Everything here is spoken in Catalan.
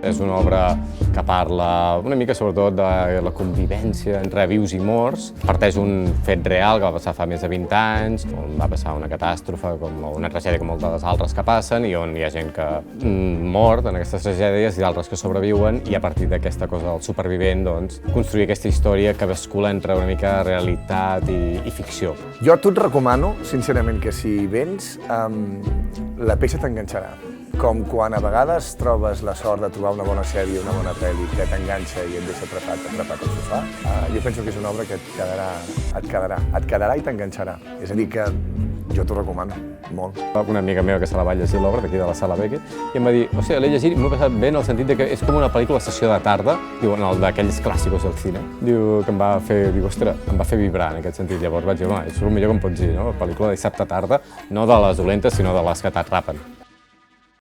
És una obra que parla una mica sobretot de la convivència entre vius i morts. Parteix un fet real que va passar fa més de 20 anys, on va passar una catàstrofe, com una tragèdia com moltes altres que passen, i on hi ha gent que mor en aquestes tragèdies i d'altres que sobreviuen, i a partir d'aquesta cosa del supervivent, doncs, construir aquesta història que bascula entre una mica realitat i ficció. Jo a tu et recomano, sincerament, que si vens, la peça t'enganxarà. Com quan a vegades trobes la sort de trobar una bona sèrie, una bona pel·li que t'enganxa i et deixa atrapat al sofà, jo penso que és una obra que et quedarà i t'enganxarà. És a dir, que jo t'ho recomano, molt. Una amiga meva que se la va llegir l'obra, d'aquí de la Sala Beckett, i em va dir, hòstia, l'he llegit i m'ho he passat bé en el sentit que és com una pel·lícula sessió de tarda, diu, d'aquells clàssicos del cine. Diu que em va fer vibrar en aquest sentit. Llavors vaig dir, home, és el millor que em pots dir, no? Pel·lícula de dissabte tarda, no de les dolentes, sinó de les que t'atrapen.